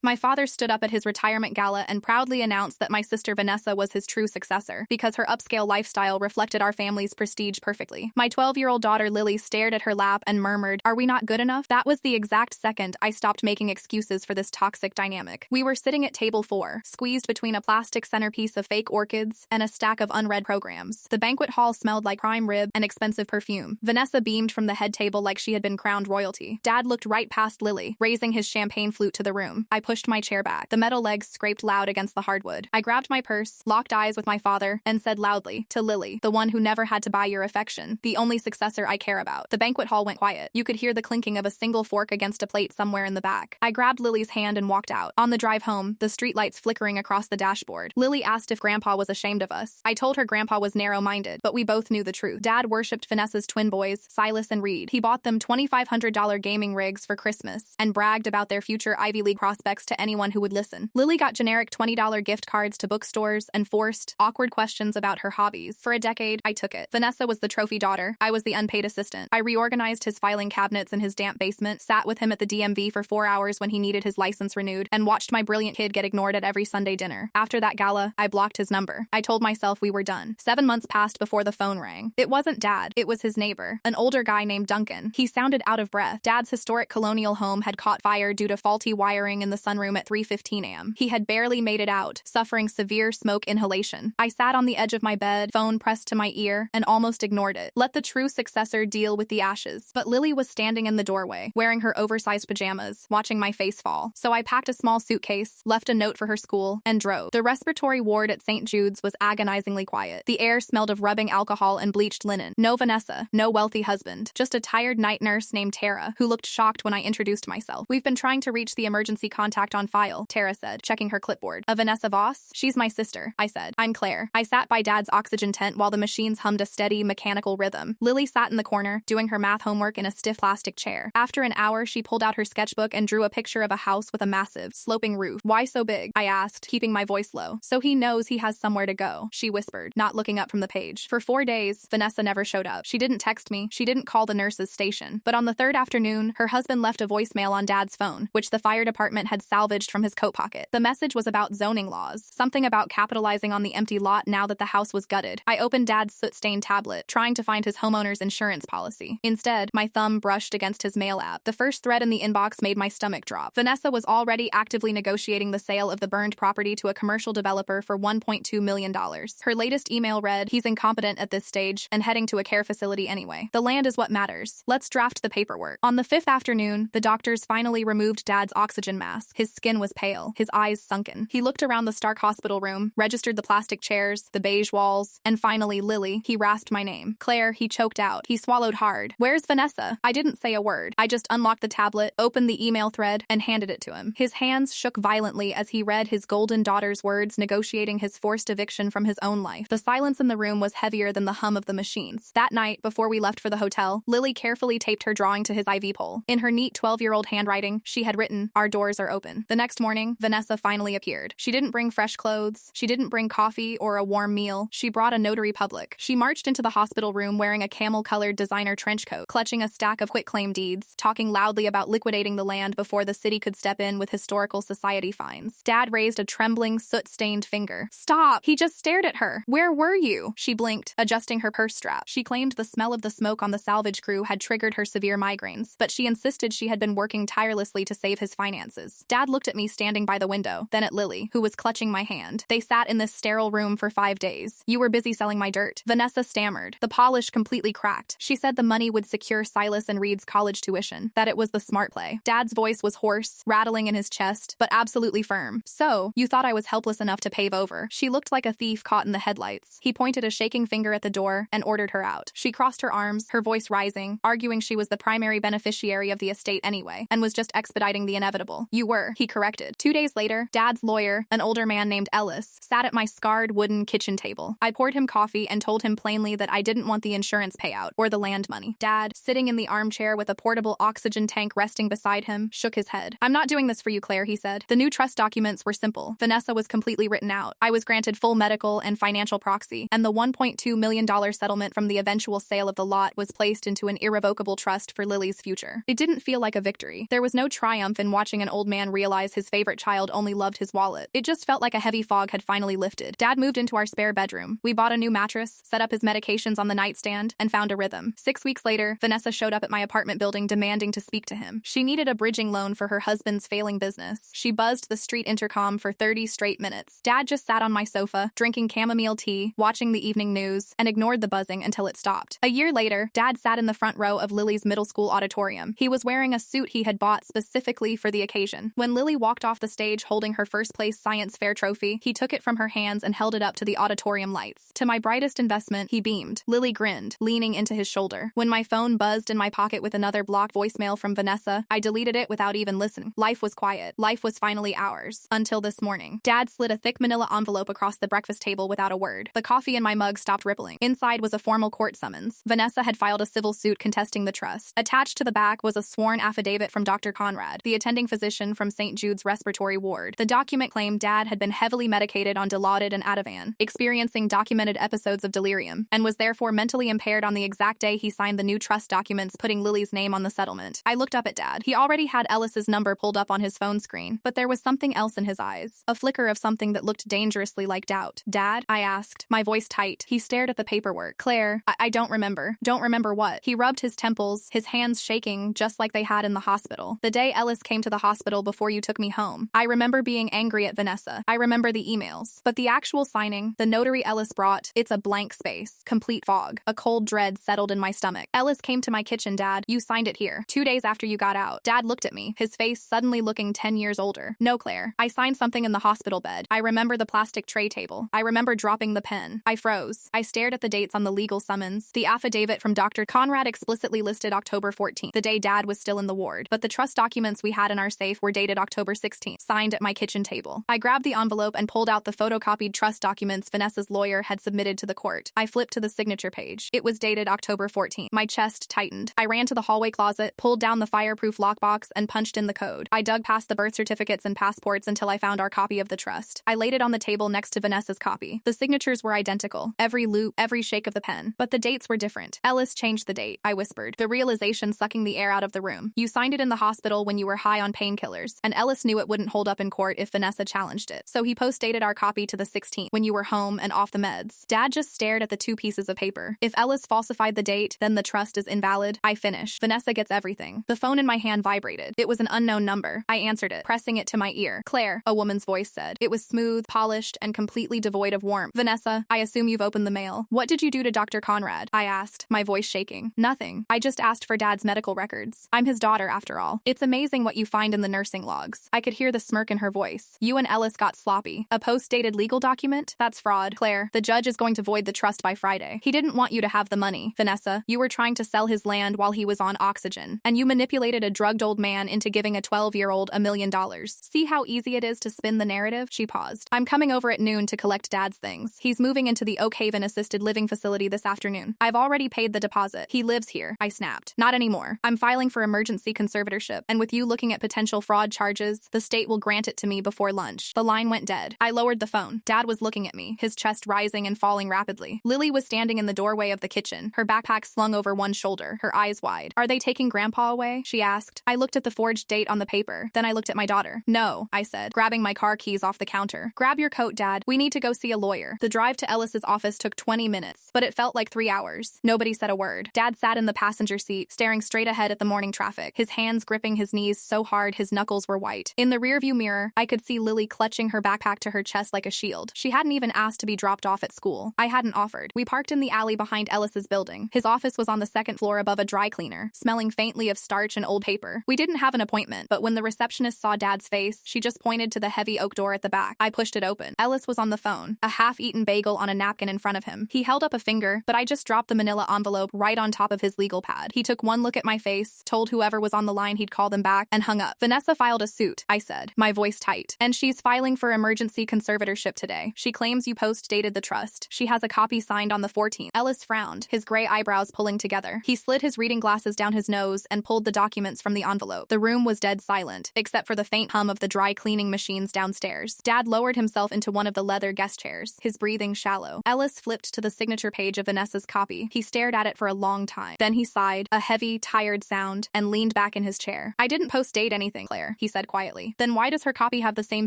My father stood up at his retirement gala and proudly announced that my sister Vanessa was his true successor because her upscale lifestyle reflected our family's prestige perfectly. My 12-year-old daughter Lily stared at her lap and murmured, "Are we not good enough?" That was the exact second I stopped making excuses for this toxic dynamic. We were sitting at table 4, squeezed between a plastic centerpiece of fake orchids and a stack of unread programs. The banquet hall smelled like prime rib and expensive perfume. Vanessa beamed from the head table like she had been crowned royalty. Dad looked right past Lily, raising his champagne flute to the room. I pushed my chair back. The metal legs scraped loud against the hardwood. I grabbed my purse, locked eyes with my father, and said loudly, "To Lily, the one who never had to buy your affection, the only successor I care about." The banquet hall went quiet. You could hear the clinking of a single fork against a plate somewhere in the back. I grabbed Lily's hand and walked out. On the drive home, the streetlights flickering across the dashboard. Lily asked if Grandpa was ashamed of us. I told her Grandpa was narrow-minded, but we both knew the truth. Dad worshipped Vanessa's twin boys, Silas and Reed. He bought them $2,500 gaming rigs for Christmas and bragged about their future Ivy League prospects to anyone who would listen. Lily got generic $20 gift cards to bookstores and forced, awkward questions about her hobbies. For a decade, I took it. Vanessa was the trophy daughter. I was the unpaid assistant. I reorganized his filing cabinets in his damp basement, sat with him at the DMV for 4 hours when he needed his license renewed, and watched my brilliant kid get ignored at every Sunday dinner. After that gala, I blocked his number. I told myself we were done. 7 months passed before the phone rang. It wasn't Dad. It was his neighbor, an older guy named Duncan. He sounded out of breath. Dad's historic colonial home had caught fire due to faulty wiring in the sunroom at 3:15 a.m. He had barely made it out, suffering severe smoke inhalation. I sat on the edge of my bed, phone pressed to my ear, and almost ignored it. Let the true successor deal with the ashes. But Lily was standing in the doorway, wearing her oversized pajamas, watching my face fall. So I packed a small suitcase, left a note for her school, and drove. The respiratory ward at St. Jude's was agonizingly quiet. The air smelled of rubbing alcohol and bleached linen. No Vanessa, no wealthy husband, just a tired night nurse named Tara, who looked shocked when I introduced myself. "We've been trying to reach the emergency contact on file," Tara said, checking her clipboard. "A Vanessa Voss? She's my sister," I said. "I'm Claire." I sat by Dad's oxygen tent while the machines hummed a steady, mechanical rhythm. Lily sat in the corner, doing her math homework in a stiff plastic chair. After an hour, she pulled out her sketchbook and drew a picture of a house with a massive, sloping roof. "Why so big?" I asked, keeping my voice low. "So he knows he has somewhere to go," she whispered, not looking up from the page. For 4 days, Vanessa never showed up. She didn't text me. She didn't call the nurse's station. But on the 3rd afternoon, her husband left a voicemail on Dad's phone, which the fire department had salvaged from his coat pocket. The message was about zoning laws, something about capitalizing on the empty lot now that the house was gutted. I opened Dad's soot-stained tablet, trying to find his homeowner's insurance policy. Instead, my thumb brushed against his mail app. The first thread in the inbox made my stomach drop. Vanessa was already actively negotiating the sale of the burned property to a commercial developer for $1.2 million. Her latest email read, "He's incompetent at this stage and heading to a care facility anyway. The land is what matters. Let's draft the paperwork." On the 5th afternoon, the doctors finally removed Dad's oxygen mask. His skin was pale, his eyes sunken. He looked around the stark hospital room, registered the plastic chairs, the beige walls, and finally, "Lily." He rasped my name. "Claire," he choked out. He swallowed hard. "Where's Vanessa?" I didn't say a word. I just unlocked the tablet, opened the email thread, and handed it to him. His hands shook violently as he read his golden daughter's words negotiating his forced eviction from his own life. The silence in the room was heavier than the hum of the machines. That night, before we left for the hotel, Lily carefully taped her drawing to his IV pole. In her neat 12-year-old handwriting, she had written, "Our doors are open." The next morning, Vanessa finally appeared. She didn't bring fresh clothes. She didn't bring coffee or a warm meal. She brought a notary public. She marched into the hospital room wearing a camel-colored designer trench coat, clutching a stack of quitclaim deeds, talking loudly about liquidating the land before the city could step in with historical society fines. Dad raised a trembling, soot-stained finger. "Stop!" He just stared at her. "Where were you?" She blinked, adjusting her purse strap. She claimed the smell of the smoke on the salvage crew had triggered her severe migraines, but she insisted she had been working tirelessly to save his finances. Dad looked at me standing by the window, then at Lily, who was clutching my hand. "They sat in this sterile room for 5 days. You were busy selling my dirt." Vanessa stammered. The polish completely cracked. She said the money would secure Silas and Reed's college tuition, that it was the smart play. Dad's voice was hoarse, rattling in his chest, but absolutely firm. "So, you thought I was helpless enough to pave over." She looked like a thief caught in the headlights. He pointed a shaking finger at the door and ordered her out. She crossed her arms, her voice rising, arguing she was the primary beneficiary of the estate anyway, and was just expediting the inevitable. "You were," he corrected. 2 days later, Dad's lawyer, an older man named Ellis, sat at my scarred wooden kitchen table. I poured him coffee and told him plainly that I didn't want the insurance payout or the land money. Dad, sitting in the armchair with a portable oxygen tank resting beside him, shook his head. "I'm not doing this for you, Claire," he said. "The new trust documents were simple. Vanessa was completely written out. I was granted full medical and financial proxy, and the $1.2 million settlement from the eventual sale of the lot was placed into an irrevocable trust for Lily's future." It didn't feel like a victory. There was no triumph in watching an old man realize his favorite child only loved his wallet. It just felt like a heavy fog had finally lifted. Dad moved into our spare bedroom. We bought a new mattress, set up his medications on the nightstand, and found a rhythm. 6 weeks later, Vanessa showed up at my apartment building demanding to speak to him. She needed a bridging loan for her husband's failing business. She buzzed the street intercom for 30 straight minutes. Dad just sat on my sofa, drinking chamomile tea, watching the evening news, and ignored the buzzing until it stopped. A year later, Dad sat in the front row of Lily's middle school auditorium. He was wearing a suit he had bought specifically for the occasion. When Lily walked off the stage holding her first-place science fair trophy, he took it from her hands and held it up to the auditorium lights. To my brightest investment, he beamed. Lily grinned, leaning into his shoulder. When my phone buzzed in my pocket with another blocked voicemail from Vanessa, I deleted it without even listening. Life was quiet. Life was finally ours. Until this morning. Dad slid a thick manila envelope across the breakfast table without a word. The coffee in my mug stopped rippling. Inside was a formal court summons. Vanessa had filed a civil suit contesting the trust. Attached to the back was a sworn affidavit from Dr. Conrad, the attending physician from St. Jude's respiratory ward. The document claimed Dad had been heavily medicated on Dilaudid and Ativan, experiencing documented episodes of delirium, and was therefore mentally impaired on the exact day he signed the new trust documents putting Lily's name on the settlement. I looked up at Dad. He already had Ellis's number pulled up on his phone screen, but there was something else in his eyes. A flicker of something that looked dangerously like doubt. Dad? I asked, my voice tight. He stared at the paperwork. Claire, I don't remember. Don't remember what? He rubbed his temples, his hands shaking just like they had in the hospital. The day Ellis came to the hospital before you took me home. I remember being angry at Vanessa. I remember the emails. But the actual signing, the notary Ellis brought, it's a blank space. Complete fog. A cold dread settled in my stomach. Ellis came to my kitchen, Dad. You signed it here. 2 days after you got out. Dad looked at me, his face suddenly looking 10 years older. No, Claire. I signed something in the hospital bed. I remember the plastic tray table. I remember dropping the pen. I froze. I stared at the dates on the legal summons. The affidavit from Dr. Conrad explicitly listed October 14th, the day Dad was still in the ward. But the trust documents we had in our safe were dated October 16th, signed at my kitchen table. I grabbed the envelope and pulled out the photocopied trust documents Vanessa's lawyer had submitted to the court. I flipped to the signature page. It was dated October 14th. My chest tightened. I ran to the hallway closet, pulled down the fireproof lockbox, and punched in the code. I dug past the birth certificates and passports until I found our copy of the trust. I laid it on the table next to Vanessa's copy. The signatures were identical. Every loop, every shake of the pen. But the dates were different. Ellis changed the date, I whispered, the realization sucking the air out of the room. You signed it in the hospital when you were high on painkillers, and Ellis knew it wouldn't hold up in court if Vanessa challenged it. So he post-dated our copy to the 16th, when you were home and off the meds. Dad just stared at the 2 pieces of paper. If Ellis falsified the date, then the trust is invalid. I finish. Vanessa gets everything. The phone in my hand vibrated. It was an unknown number. I answered it, pressing it to my ear. Claire, a woman's voice said. It was smooth, polished, and completely devoid of warmth. Vanessa, I assume you've opened the mail. What did you do to Dr. Conrad? I asked, my voice shaking. Nothing. I just asked for Dad's medical records. I'm his daughter, after all. It's amazing what you find in the nursing logs. I could hear the smirk in her voice. You and Ellis got sloppy. A post-dated legal document? That's fraud. Claire, the judge is going to void the trust by Friday. He didn't want you to have the money. Vanessa, you were trying to sell his land while he was on oxygen, and you manipulated a drugged old man into giving a 12-year-old $1 million. See how easy it is to spin the narrative? She paused. I'm coming over at noon to collect Dad's things. He's moving into the Oak Haven assisted living facility this afternoon. I've already paid the deposit. He lives here. I snapped. Not anymore. I'm filing for emergency conservatorship, and with you looking at potential fraud charges, the state will grant it to me before lunch. The line went dead. I lowered the phone. Dad was looking at me, his chest rising and falling rapidly. Lily was standing in the doorway of the kitchen, her backpack slung over one shoulder, her eyes wide. Are they taking Grandpa away? She asked. I looked at the forged date on the paper. Then I looked at my daughter. No, I said, grabbing my car keys off the counter. Grab your coat, Dad. We need to go see a lawyer. The drive to Ellis's office took 20 minutes, but it felt like 3 hours. Nobody said a word. Dad sat in the passenger seat, staring straight ahead at the morning traffic, his hands gripping his knees so hard his knuckles were white. In the rearview mirror, I could see Lily clutching her backpack to her chest like a shield. She hadn't even asked to be dropped off at school. I hadn't offered. We parked in the alley behind Ellis's building. His office was on the 2nd floor above a dry cleaner, smelling faintly of starch and old paper. We didn't have an appointment, but when the receptionist saw Dad's face, she just pointed to the heavy oak door at the back. I pushed it open. Ellis was on the phone, a half-eaten bagel on a napkin in front of him. He held up a finger, but I just dropped the manila envelope right on top of his legal pad. He took one look at my face, told whoever was on the line he'd call them back, and hung up. Vanessa filed a suit, I said, my voice tight. And she's filing for emergency conservatorship today. She claims you post-dated the trust. She has a copy signed on the 14th. Ellis frowned, his gray eyebrows pulling together. He slid his reading glasses down his nose and pulled the documents from the envelope. The room was dead silent, except for the faint hum of the dry cleaning machines downstairs. Dad lowered himself into one of the leather guest chairs, his breathing shallow. Ellis flipped to the signature page of Vanessa's copy. He stared at it for a long time. Then he sighed, a heavy, tired sound, and leaned back in his chair. I didn't post-date anything, Claire. he said quietly. Then why does her copy have the same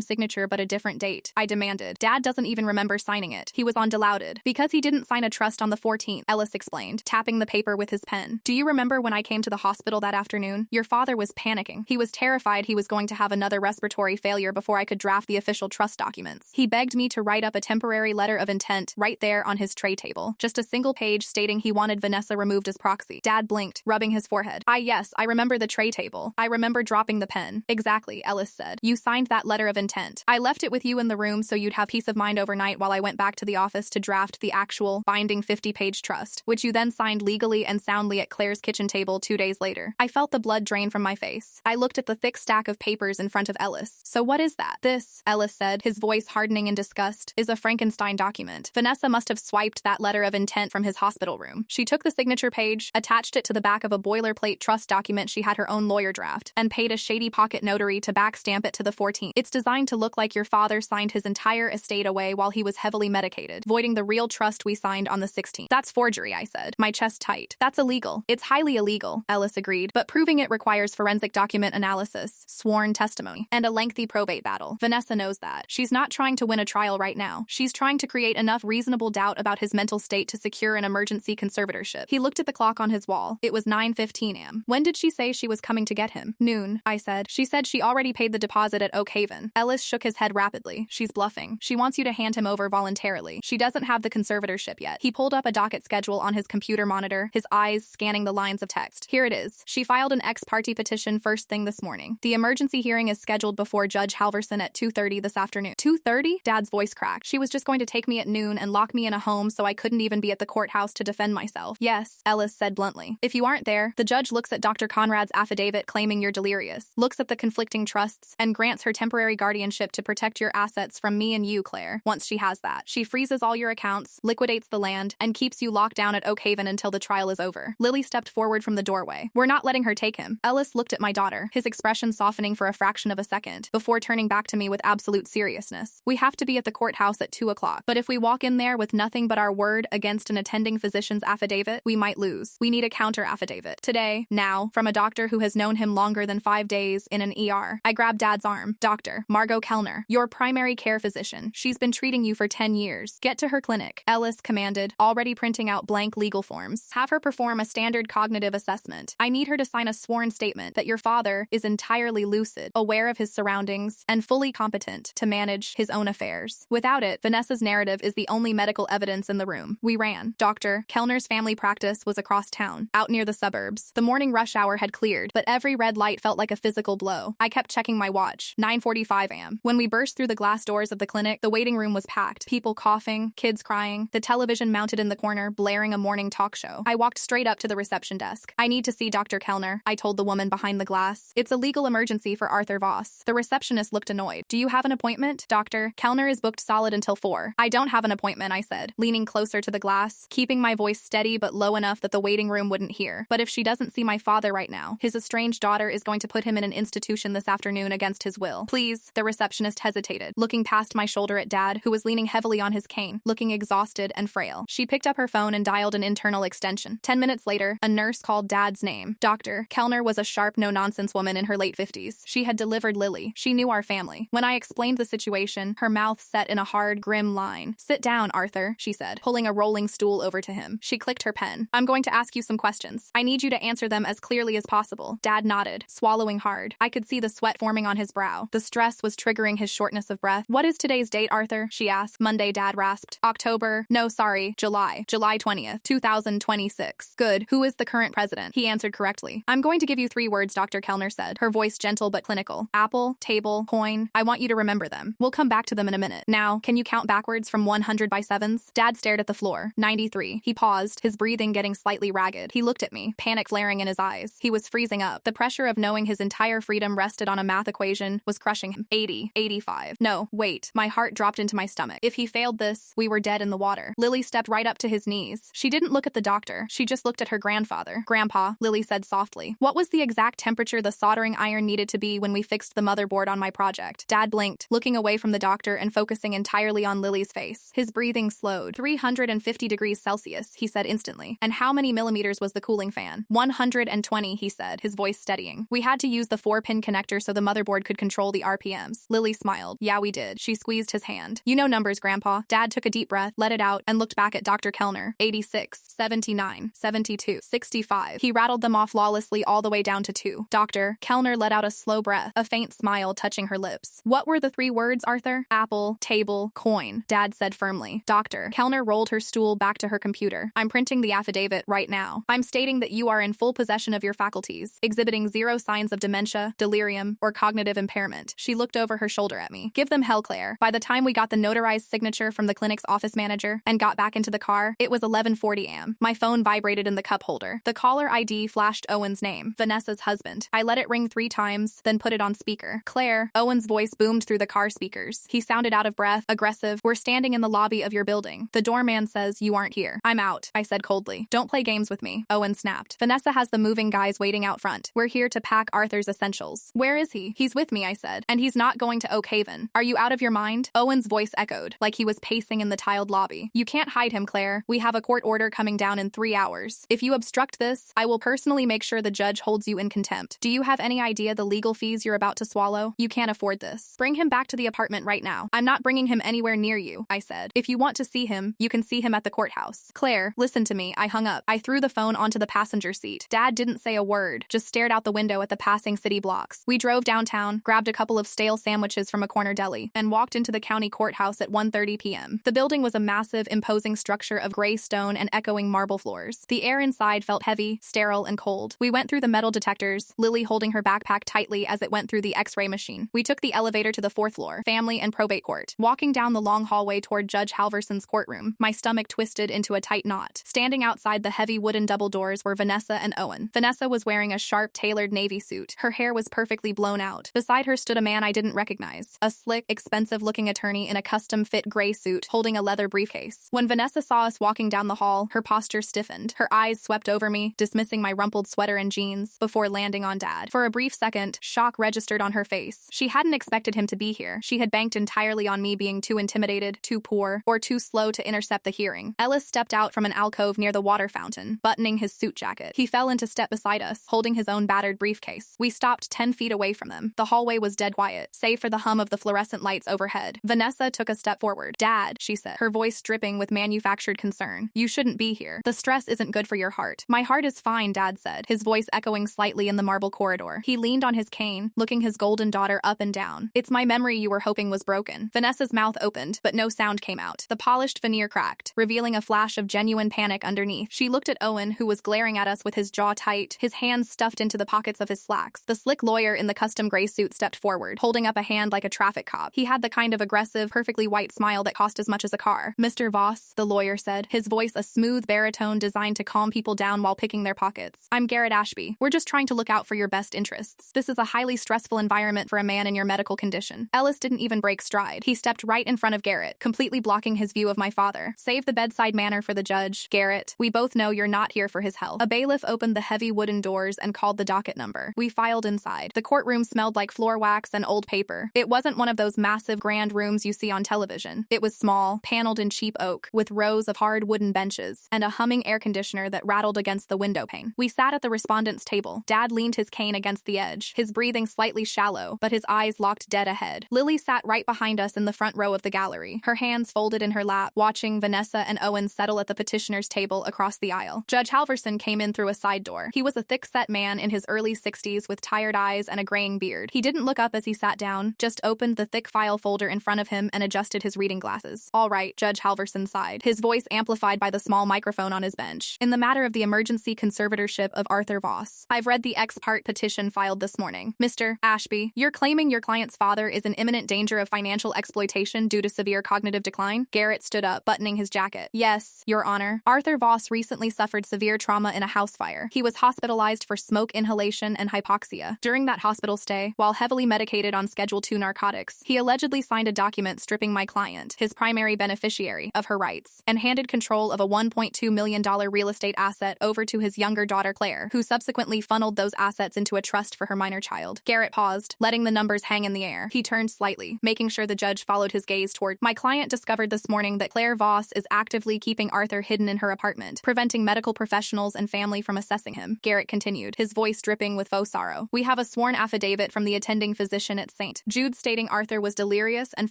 signature but a different date? I demanded. Dad doesn't even remember signing it. He was on dilaudid. Because he didn't sign a trust on the 14th, Ellis explained, tapping the paper with his pen. Do you remember when I came to the hospital that afternoon? Your father was panicking. He was terrified he was going to have another respiratory failure before I could draft the official trust documents. He begged me to write up a temporary letter of intent right there on his tray table. Just a single page stating he wanted Vanessa removed as proxy. Dad blinked, rubbing his forehead. Yes, I remember the tray table. I remember dropping the pen. Exactly, Ellis said. You signed that letter of intent. I left it with you in the room so you'd have peace of mind overnight while I went back to the office to draft the actual, binding 50-page trust, which you then signed legally and soundly at Claire's kitchen table 2 days later. I felt the blood drain from my face. I looked at the thick stack of papers in front of Ellis. So what is that? This, Ellis said, his voice hardening in disgust, is a Frankenstein document. Vanessa must have swiped that letter of intent from his hospital room. She took the signature page, attached it to the back of a boilerplate trust document she had her own lawyer draft, and paid a shady pocket notary to backstamp it to the 14th. It's designed to look like your father signed his entire estate away while he was heavily medicated, voiding the real trust we signed on the 16th. That's forgery, I said, my chest tight. That's illegal. It's highly illegal, Ellis agreed, but proving it requires forensic document analysis, sworn testimony, and a lengthy probate battle. Vanessa knows that. She's not trying to win a trial right now. She's trying to create enough reasonable doubt about his mental state to secure an emergency conservatorship. He looked at the clock on his wall. It was 9:15 a.m. When did she say she was coming to get him? Noon, I said. She said she already paid the deposit at Oak Haven. Ellis shook his head rapidly. She's bluffing. She wants you to hand him over voluntarily. She doesn't have the conservatorship yet. He pulled up a docket schedule on his computer monitor, his eyes scanning the lines of text. Here it is. She filed an ex parte petition first thing this morning. The emergency hearing is scheduled before Judge Halverson at 2:30 this afternoon. 2:30? Dad's voice cracked. She was just going to take me at noon and lock me in a home so I couldn't even be at the courthouse to defend myself. Yes, Ellis said bluntly. If you aren't there, the judge looks at Dr. Conrad's affidavit claiming you're delirious, looks at the conflicting trusts, and grants her temporary guardianship to protect your assets from me and you, Claire. Once she has that, she freezes all your accounts, liquidates the land, and keeps you locked down at Oak Haven until the trial is over. Lily stepped forward from the doorway. We're not letting her take him. Ellis looked at my daughter, his expression softening for a fraction of a second, before turning back to me with absolute seriousness. We have to be at the courthouse at 2 o'clock, but if we walk in there with nothing but our word against an attending physician's affidavit, we might lose. We need a counter affidavit. Today, now, from a doctor who has known him longer than 5 days in an ER. I grabbed Dad's arm. Doctor, Margot Kellner, your primary care physician. She's been treating you for 10 years. Get to her clinic, Ellis commanded, already printing out blank legal forms. Have her perform a standard cognitive assessment. I need her to sign a sworn statement that your father is entirely lucid, aware of his surroundings, and fully competent to manage his own affairs. Without it, Vanessa's narrative is the only medical evidence in the room. We ran. Dr. Kellner's family practice was across town, out near the suburbs. The morning rush hour had cleared, but every red light felt like a physical blow. I kept checking my watch. 9:45 a.m. When we burst through the glass doors of the clinic, the waiting room was packed. People coughing, kids crying, the television mounted in the corner blaring a morning talk show. I walked straight up to the reception desk. I need to see Dr. Kellner, I told the woman behind the glass. It's a legal emergency for Arthur Voss. The receptionist looked annoyed. Do you have an appointment? Doctor, Kellner is booked solid until 4. I don't have an appointment, I said, leaning closer to the glass, keeping my voice steady but low enough that the waiting room wouldn't hear. But if she doesn't see my father right now, his estranged daughter is going to put him in an institution this afternoon against his will. Please, the receptionist hesitated, looking past my shoulder at Dad, who was leaning heavily on his cane, looking exhausted and frail. She picked up her phone and dialed an internal extension. 10 minutes later, a nurse called Dad's name. Dr. Kellner was a sharp, no-nonsense woman in her late 50s. She had delivered Lily. She knew our family. When I explained the situation, her mouth set in a hard, grim line. Sit down, Arthur, she said, pulling a rolling stool over to him. She clicked her pen. I'm going to ask you some questions. I need you to answer them as clearly as possible. Dad nodded, swallowing hard. I could see the sweat forming on his brow. The stress was triggering his shortness of breath. What is today's date, Arthur? She asked. Monday, Dad rasped. October. No, sorry. July. July 20th, 2026. Good. Who is the current president? He answered correctly. I'm going to give you 3 words, Dr. Kellner said, her voice gentle but clinical. Apple, table, coin. I want you to remember them. We'll come back to them in a minute. Now, can you count backwards from 100 by 7s? Dad stared at the floor. 93. He paused, his breathing getting slightly ragged. He looked at me, panic flaring in his eyes. He was freezing up. The pressure of knowing his entire freedom rested on a math equation was crushing him. 80. 85. No, wait. My heart dropped into my stomach. If he failed this, we were dead in the water. Lily stepped right up to his knees. She didn't look at the doctor. She just looked at her grandfather. Grandpa, Lily said softly. What was the exact temperature the soldering iron needed to be when we fixed the motherboard on my project? Dad blinked, looking away from the doctor and focusing entirely on Lily's face. His breathing slowed. 350 degrees Celsius, he said instantly. And how many millimeters was the cooling fan? 120, he said, his voice steadying. We had to use the 4-pin pin connector so the motherboard could control the RPMs. Lily smiled. Yeah, we did. She squeezed his hand. You know numbers, Grandpa. Dad took a deep breath, let it out, and looked back at Dr. Kellner. 86, 79, 72, 65. He rattled them off flawlessly all the way down to 2. Dr. Kellner let out a slow breath, a faint smile touching her lips. What were the 3 words, Arthur? Apple, table, coin, Dad said firmly. Dr. Kellner rolled her stool back to her computer. I'm printing the affidavit right now. I'm stating that you are in full possession of your faculties, exhibiting 0 signs of dementia, delirium, or cognitive impairment. She looked over her shoulder at me. Give them hell, Claire. By the time we got the notarized signature from the clinic's office manager and got back into the car, it was 11:40 a.m. My phone vibrated in the cup holder. The caller ID flashed Owen's name, Vanessa's husband. I let it ring 3 times, then put it on speaker. Claire, Owen's voice boomed through the car speakers. He sounded out of breath, aggressive. We're standing in the lobby of your building. The doorman says you aren't here. I'm out, I said coldly. Don't play games with me, Owen snapped. Vanessa has the moving guys waiting out front. We're here to pack Arthur's essentials. Where is he? He's with me, I said. And he's not going to Oak Haven. Are you out of your mind? Owen's voice echoed, like he was pacing in the tiled lobby. You can't hide him, Claire. We have a court order coming down in 3 hours. If you obstruct this, I will personally make sure the judge holds you in contempt. Do you have any idea the legal fees you're about to swallow? You can't afford this. Bring him back to the apartment right now. I'm not bringing him anywhere near you, I said. If you want to see him, you can see him at the courthouse. Claire, listen to me. I hung up. I threw the phone onto the passenger seat. Dad didn't say a word, just stared out the window at the passing city blocks. We drove downtown, grabbed a couple of stale sandwiches from a corner deli, and walked into the county courthouse at 1:30 p.m. The building was a massive, imposing structure of gray stone and echoing marble floors. The air inside felt heavy, sterile, and cold. We went through the metal detectors, Lily holding her backpack tightly as it went through the X-ray machine. We took the elevator to the 4th floor, family and probate court. Walking down the long hallway toward Judge Halverson's courtroom, my stomach twisted into a tight knot. Standing outside the heavy wooden double doors were Vanessa and Owen. Vanessa was wearing a sharp, tailored navy suit. Her hair was perfectly blown out. Beside her stood a man I didn't recognize, a slick, expensive-looking attorney in a custom-fit gray suit holding a leather briefcase. When Vanessa saw us walking down the hall, her posture stiffened. Her eyes swept over me, dismissing my rumpled sweater and jeans, before landing on Dad. For a brief second, shock registered on her face. She hadn't expected him to be here. She had banked entirely on me being too intimidated, too poor, or too slow to intercept the hearing. Ellis stepped out from an alcove near the water fountain, buttoning his suit jacket. He fell into step beside us, holding his own battered briefcase. We stopped 10 feet away from them. The hallway was dead quiet, save for the hum of the fluorescent lights overhead. Vanessa took a step forward. Dad, she said, her voice dripping with manufactured concern. You shouldn't be here. The stress isn't good for your heart. My heart is fine, Dad said, his voice echoing slightly in the marble corridor. He leaned on his cane, looking his golden daughter up and down. It's my memory you were hoping was broken. Vanessa's mouth opened, but no sound came out. The polished veneer cracked, revealing a flash of genuine panic underneath. She looked at Owen, who was glaring at us with his jaw tight, his hands stuffed into the pockets of his slacks. The slick lawyer in the custom gray suit stepped forward, holding up a hand like a traffic cop. He had the kind of aggressive, perfectly white smile that cost as much as a car. Mr. Voss, the lawyer said, his voice a smooth baritone designed to calm people down while picking their pockets. I'm Garrett Ashby. We're just trying to look out for your best interests. This is a highly stressful environment for a man in your medical condition. Ellis didn't even break stride. He stepped right in front of Garrett, completely blocking his view of my father. Save the bedside manner for the judge. Garrett, we both know you're not here for his health. A bailiff opened the heavy wooden doors and called the docket number. We filed inside. The courtroom smelled like floor wax and old paper. It wasn't one of those massive grand rooms you see on television. It was small, paneled in cheap oak, with rows of hard wooden benches, and a humming air conditioner that rattled against the window pane. We sat at the respondent's table. Dad leaned his cane against the edge, his breathing slightly shallow, but his eyes locked dead ahead. Lily sat right behind us in the front row of the gallery, her hands folded in her lap, watching Vanessa and Owen settle at the petitioner's table across the aisle. Judge Halverson came in through a side door. He was a thick-set man in his early 60s with tired eyes and a graying beard. He didn't look up as he sat down, just opened the thick file folder in front of him and adjusted his reading glasses. All right, Judge Halverson sighed, his voice amplified by the small microphone on his bench. In the matter of the emergency conservatorship of Arthur Voss, I've read the ex parte petition filed this morning. Mr. Ashby, you're claiming your client's father is in imminent danger of financial exploitation due to severe cognitive decline? Garrett stood up, buttoning his jacket. Yes, Your Honor. Arthur Voss recently suffered severe trauma in a house fire. He was hospitalized for smoke inhalation and hypoxia. During that hospital stay, while heavily medicated on Schedule II narcotics, he allegedly signed a document stripping my client, his primary beneficiary, of her rights, and handed control of a $1.2 million real estate asset over to his younger daughter Claire, who subsequently funneled those assets into a trust for her minor child. Garrett paused, letting the numbers hang in the air. He turned slightly, making sure the judge followed his gaze toward. My client discovered this morning that Claire Voss is actively keeping Arthur hidden in her apartment, preventing medical professionals and family from assessing him. Garrett continued, his voice dripping with faux sorrow. We have a sworn affidavit from the attending physician at St. Jude stating Arthur was delirious and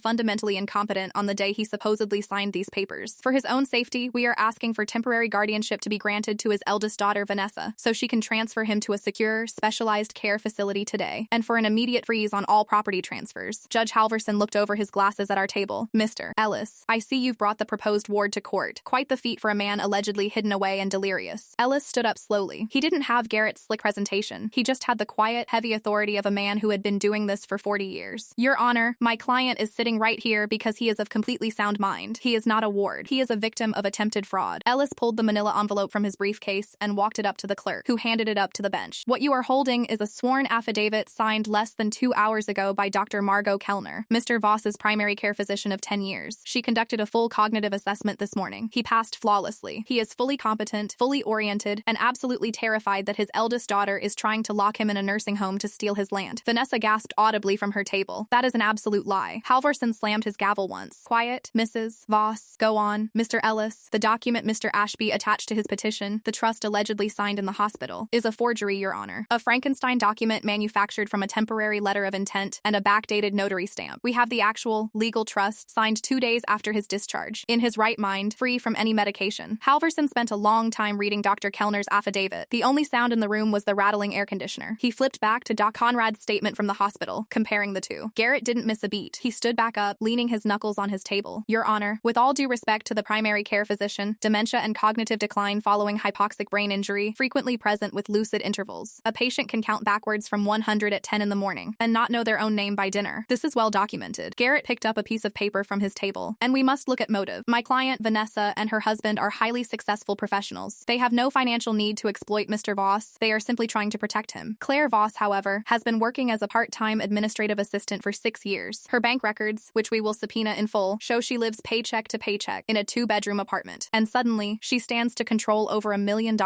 fundamentally incompetent on the day he supposedly signed these papers. For his own safety, we are asking for temporary guardianship to be granted to his eldest daughter, Vanessa, so she can transfer him to a secure, specialized care facility today, and for an immediate freeze on all property transfers. Judge Halverson looked over his glasses at our table. Mr. Ellis, I see you've brought the proposed ward to court. Quite the feat for a man allegedly hidden away and delirious. Ellis stood up slowly. He didn't have Garrett's slick presentation. He just had the quiet, heavy authority of a man who had been doing this for 40 years. Your Honor, my client is sitting right here because he is of completely sound mind. He is not a ward. He is a victim of attempted fraud. Ellis pulled the manila envelope from his briefcase and walked it up to the clerk, who handed it up to the bench. What you are holding is a sworn affidavit signed less than 2 hours ago by Dr. Margot Kellner, Mr. Voss's primary care physician of 10 years. She conducted a full cognitive assessment this morning. He passed flawlessly. He is fully competent, fully oriented, and absolutely terrified that his eldest daughter is trying to lock him in a nursing home to steal his land. Vanessa gasped audibly from her table. That is an absolute lie. Halverson slammed his gavel once. Quiet, Mrs. Voss. Go on. Mr. Ellis, the document Mr. Ashby attached to his petition, the trust allegedly signed in the hospital, is a forgery, Your Honor. A Frankenstein document manufactured from a temporary letter of intent and a backdated notary stamp. We have the actual, legal trust signed 2 days after his discharge, in his right mind, free from any medication. Halverson spent a long time reading Dr. Kellner's affidavit. The only sound in the room was the rattling air conditioner. He flipped back to Doc Conrad's statement from the hospital, comparing the two. Garrett didn't miss a beat. He stood back up, leaning his knuckles on his table. Your Honor, with all due respect to the primary care physician, dementia and cognitive decline following hypoxic brain injury, frequently present with lucid intervals. A patient can count backwards from 100 at 10 in the morning and not know their own name by dinner. This is well documented. Garrett picked up a piece of paper from his table. And we must look at motive. My client, Vanessa, and her husband are highly successful professionals. They have no financial need to exploit Mr. Voss. They are simply trying to protect him. Claire Voss, however, has been working as a part-time administrative assistant for 6 years. Her bank records, which we will subpoena in full, show she lives paycheck to paycheck in a 2-bedroom apartment. And suddenly, she stands to control over $1 million?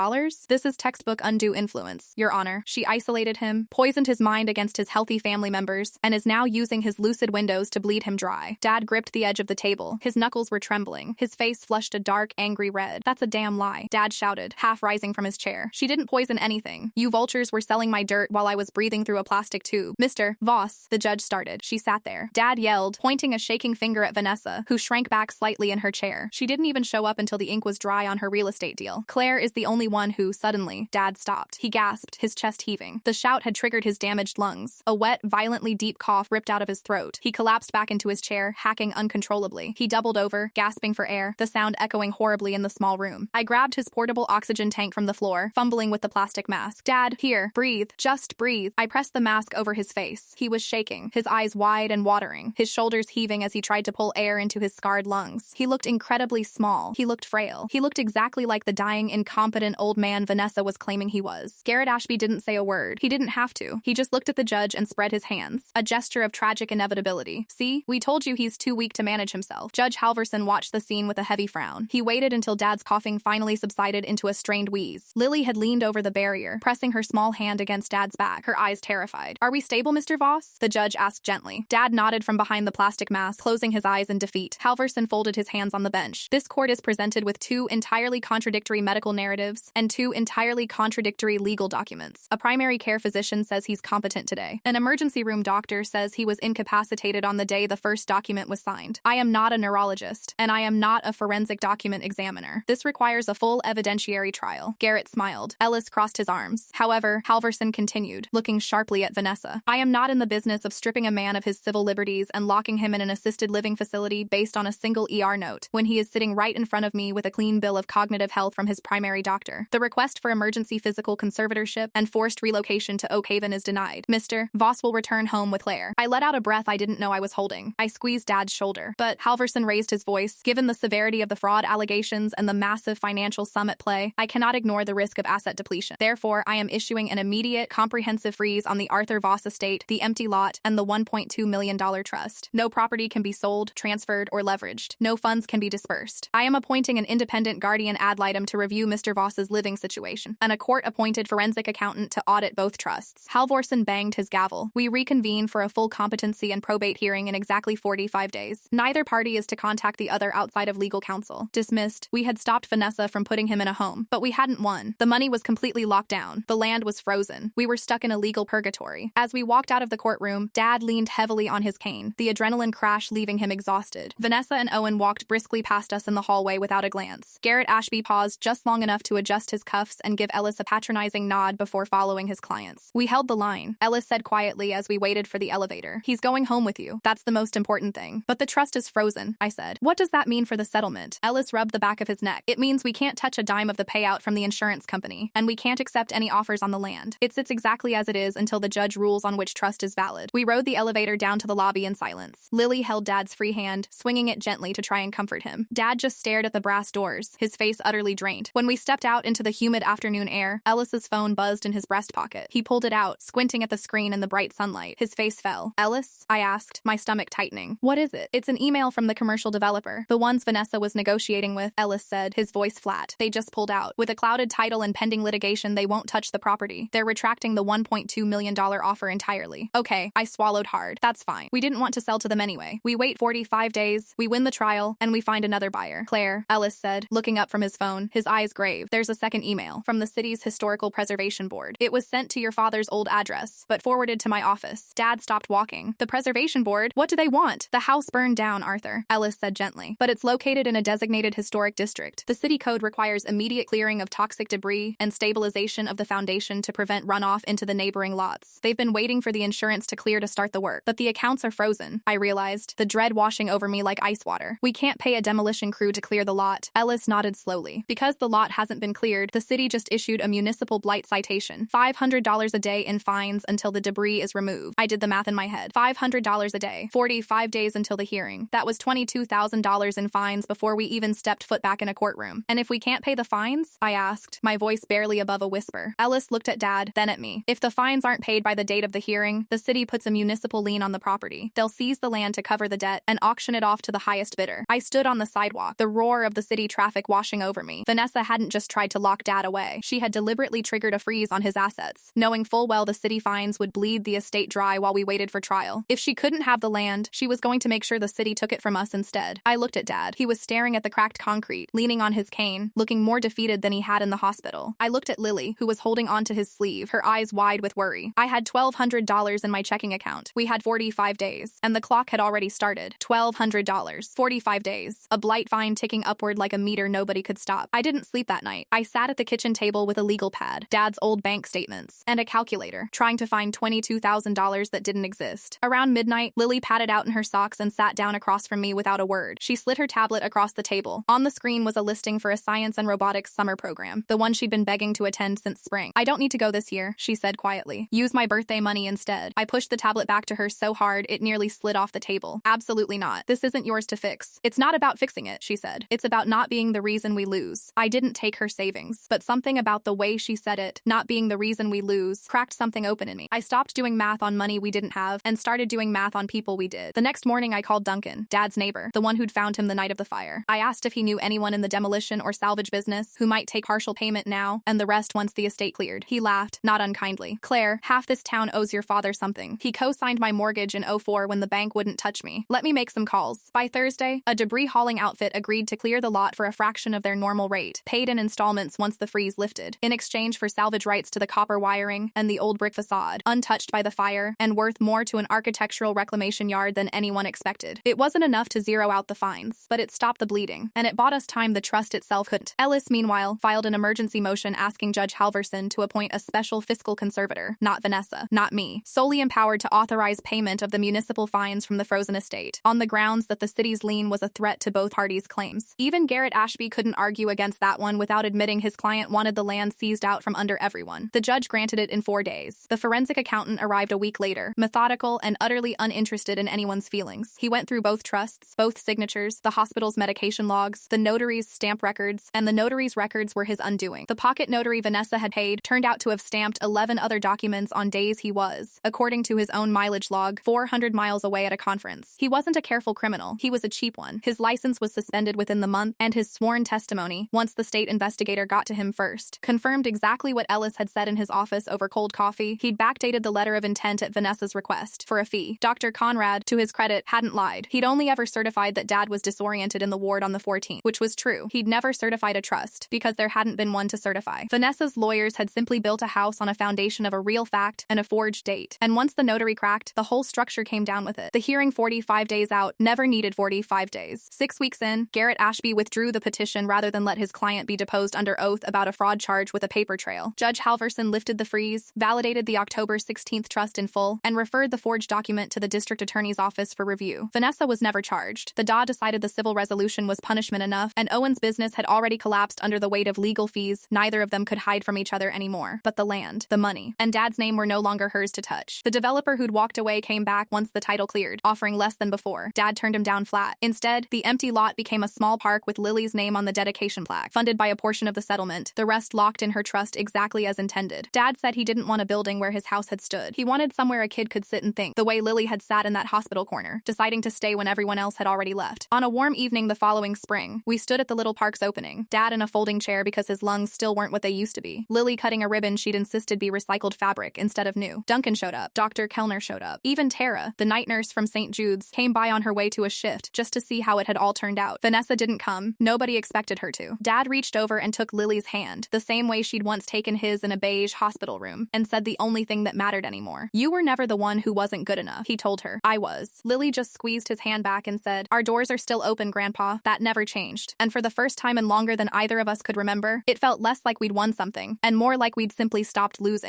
This is textbook undue influence, Your Honor. She isolated him, poisoned his mind against his healthy family members, and is now using his lucid windows to bleed him dry. Dad gripped the edge of the table. His knuckles were trembling. His face flushed a dark, angry red. That's a damn lie, Dad shouted, half rising from his chair. She didn't poison anything. You vultures were selling my dirt while I was breathing through a plastic tube. Mr. Voss, the judge started. She sat there. Dad yelled, pointing a shaking finger at Vanessa, who shrank back slightly in her chair. She didn't even show up until the ink was dry on her real estate deal. Claire is the only one who, suddenly, Dad stopped. He gasped, his chest heaving. The shout had triggered his damaged lungs. A wet, violently deep cough ripped out of his throat. He collapsed back into his chair, hacking uncontrollably. He doubled over, gasping for air, the sound echoing horribly in the small room. I grabbed his portable oxygen tank from the floor, fumbling with the plastic mask. Dad, here, breathe, just breathe. I pressed the mask over his face. He was shaking, his eyes wide and watering, his shoulders heaving as he tried to pull air into his scarred lungs. He looked incredibly small. He looked frail. He looked exactly like the dying, incompetent old man Vanessa was claiming he was. Garrett Ashby didn't say a word. He didn't have to. He just looked at the judge and spread his hands, a gesture of tragic inevitability. See, we told you he's too weak to manage himself. Judge Halverson watched the scene with a heavy frown. He waited until Dad's coughing finally subsided into a strained wheeze. Lily had leaned over the barrier, pressing her small hand against Dad's back, her eyes terrified. Are we stable, Mr. Voss? The judge asked gently. Dad nodded from behind the plastic mask, closing his eyes in defeat. Halverson folded his hands on the bench. This court is presented with 2 entirely contradictory medical narratives and 2 entirely contradictory legal documents. A primary care physician says he's competent today. An emergency room doctor says he was incapacitated on the day the first document was signed. I am not a neurologist, and I am not a forensic document examiner. This requires a full evidentiary trial. Garrett smiled. Ellis crossed his arms. However, Halverson continued, looking sharply at Vanessa. I am not in the business of stripping a man of his civil liberties and locking him in an assisted living facility based on a single ER note, when he is sitting right in front of me with a clean bill of cognitive health from his primary doctor. The request for emergency physical conservatorship and forced relocation to Oak Haven is denied. Mr. Voss will return home with Claire. I let out a breath I didn't know I was holding. I squeezed Dad's shoulder. But Halverson raised his voice. Given the severity of the fraud allegations and the massive financial sum at play, I cannot ignore the risk of asset depletion. Therefore, I am issuing an immediate, comprehensive freeze on the Arthur Voss estate, the empty lot, and the $1.2 million trust. No property can be sold, transferred, or leveraged. No funds can be dispersed. I am appointing an independent guardian ad litem to review Mr. Voss's living situation, and a court-appointed forensic accountant to audit both trusts. Halvorson banged his gavel. We reconvene for a full competency and probate hearing in exactly 45 days. Neither party is to contact the other outside of legal counsel. Dismissed. We had stopped Vanessa from putting him in a home, but we hadn't won. The money was completely locked down. The land was frozen. We were stuck in a legal purgatory. As we walked out of the courtroom, Dad leaned heavily on his cane, the adrenaline crash leaving him exhausted. Vanessa and Owen walked briskly past us in the hallway without a glance. Garrett Ashby paused just long enough to adjust his cuffs and give Ellis a patronizing nod before following his clients. We held the line, Ellis said quietly as we waited for the elevator. He's going home with you. That's the most important thing. But the trust is frozen, I said. What does that mean for the settlement? Ellis rubbed the back of his neck. It means we can't touch a dime of the payout from the insurance company, and we can't accept any offers on the land. It sits exactly as it is until the judge rules on which trust is valid. We rode the elevator down to the lobby in silence. Lily held Dad's free hand, swinging it gently to try and comfort him. Dad just stared at the brass doors, his face utterly drained. When we stepped out into the humid afternoon air, Ellis's phone buzzed in his breast pocket. He pulled it out, squinting at the screen in the bright sunlight. His face fell. Ellis? I asked, my stomach tightening. What is it? It's an email from the commercial developer. The ones Vanessa was negotiating with, Ellis said, his voice flat. They just pulled out. With a clouded title and pending litigation, they won't touch the property. They're retracting the $1.2 million offer entirely. Okay, I swallowed hard. That's fine. We didn't want to sell to them anyway. We wait 45 days, we win the trial, and we find another buyer. Claire, Ellis said, looking up from his phone, his eyes grave. There's a second email from the city's Historical Preservation Board. It was sent to your father's old address, but forwarded to my office. Dad stopped walking. The Preservation Board? What do they want? The house burned down, Arthur, Ellis said gently. But it's located in a designated historic district. The city code requires immediate clearing of toxic debris and stabilization of the foundation to prevent runoff into the neighboring lots. They've been waiting for the insurance to clear to start the work, but the accounts are frozen, I realized, the dread washing over me like ice water. We can't pay a demolition crew to clear the lot. Ellis nodded slowly. Because the lot hasn't been cleared, the city just issued a municipal blight citation. $500 a day in fines until the debris is removed. I did the math in my head. $500 a day. 45 days until the hearing. That was $22,000 in fines before we even stepped foot back in a courtroom. And if we can't pay the fines? I asked, my voice barely above a whisper. Ellis looked at Dad, then at me. If the fines aren't paid by the date of the hearing, the city puts a municipal lien on the property. They'll seize the land to cover the debt and auction it off to the highest bidder. I stood on the sidewalk, the roar of the city traffic washing over me. Vanessa hadn't just tried to lock Dad away. She had deliberately triggered a freeze on his assets, knowing full well the city fines would bleed the estate dry while we waited for trial. If she couldn't have the land, she was going to make sure the city took it from us instead. I looked at Dad. He was staring at the cracked concrete, leaning on his cane, looking more defeated than he had in the hospital. I looked at Lily, who was holding onto his sleeve, her eyes wide with worry. I had $1,200 in my checking account. We had 45 days, and the clock had already started. $1,200. 45 days. A blight fine ticking upward like a meter nobody could stop. I didn't sleep that night. I sat at the kitchen table with a legal pad, Dad's old bank statements, and a calculator, trying to find $22,000 that didn't exist. Around midnight, Lily padded out in her socks and sat down across from me without a word. She slid her tablet across the table. On the screen was a listing for a science and robotics summer program, the one she'd been begging to attend since spring. I don't need to go this year, she said quietly. Use my birthday money instead. I pushed the tablet back to her so hard it nearly slid off the table. Absolutely not. This isn't yours to fix. It's not about fixing it, she said. It's about not being the reason we lose. I didn't take her savings, but something about the way she said it, not being the reason we lose, cracked something open in me. I stopped doing math on money we didn't have and started doing math on people we did. The next morning I called Duncan, Dad's neighbor, the one who'd found him the night of the fire. I asked if he knew anyone in the demolition or salvage business who might take partial payment now and the rest once the estate cleared. He laughed, not unkindly. Claire, half this town owes your father something. He co-signed my mortgage in '04 when the bank wouldn't touch me. Let me make some calls. By Thursday, a debris hauling outfit agreed to clear the lot for a fraction of their normal rate, paid in installments once the freeze lifted, in exchange for salvage rights to the copper wiring and the old brick facade, untouched by the fire and worth more to an architectural reclamation yard than anyone expected. It wasn't enough to zero out the fines, but it stopped the bleeding, and it bought us time the trust itself couldn't. Ellis, meanwhile, filed an emergency motion asking Judge Halverson to appoint a special fiscal conservator, not Vanessa, not me, solely empowered to authorize payment of the municipal fines from the frozen estate, on the grounds that the city's lien was a threat to both parties' claims. Even Garrett Ashby couldn't argue against that one without admitting his client wanted the land seized out from under everyone. The judge granted it in 4 days. The forensic accountant arrived a week later, methodical and utterly uninterested in anyone's feelings. He went through both trusts, both signatures, the hospital's medication logs, the notary's stamp records, and the notary's records were his undoing. The pocket notary Vanessa had paid turned out to have stamped 11 other documents on days he was, according to his own mileage log, 400 miles away at a conference. He wasn't a careful criminal. He was a cheap one. His license was suspended within the month, and his sworn testimony, once the state investigator got to him first, confirmed exactly what Ellis had said in his office over cold coffee. He'd backdated the letter of intent at Vanessa's request, for a fee. Dr. Conrad, to his credit, hadn't lied. He'd only ever certified that Dad was disoriented in the ward on the 14th, which was true. He'd never certified a trust, because there hadn't been one to certify. Vanessa's lawyers had simply built a house on a foundation of of a real fact and a forged date. And once the notary cracked, the whole structure came down with it. The hearing 45 days out never needed 45 days. 6 weeks in, Garrett Ashby withdrew the petition rather than let his client be deposed under oath about a fraud charge with a paper trail. Judge Halverson lifted the freeze, validated the October 16th trust in full, and referred the forged document to the district attorney's office for review. Vanessa was never charged. The DA decided the civil resolution was punishment enough, and Owen's business had already collapsed under the weight of legal fees. Neither of them could hide from each other anymore. But the land, the money, and Dad's name were no longer hers to touch. The developer who'd walked away came back once the title cleared, offering less than before. Dad turned him down flat. Instead, the empty lot became a small park with Lily's name on the dedication plaque, funded by a portion of the settlement, the rest locked in her trust exactly as intended. Dad said he didn't want a building where his house had stood. He wanted somewhere a kid could sit and think, the way Lily had sat in that hospital corner, deciding to stay when everyone else had already left. On a warm evening the following spring, we stood at the little park's opening, Dad in a folding chair because his lungs still weren't what they used to be, Lily cutting a ribbon she'd insisted be recycled fabric instead of new. Duncan showed up. Dr. Kellner showed up. Even Tara, the night nurse from St. Jude's, came by on her way to a shift just to see how it had all turned out. Vanessa didn't come. Nobody expected her to. Dad reached over and took Lily's hand, the same way she'd once taken his in a beige hospital room, and said the only thing that mattered anymore. "You were never the one who wasn't good enough," he told her. "I was." Lily just squeezed his hand back and said, "Our doors are still open, Grandpa." That never changed. And for the first time in longer than either of us could remember, it felt less like we'd won something, and more like we'd simply stopped losing.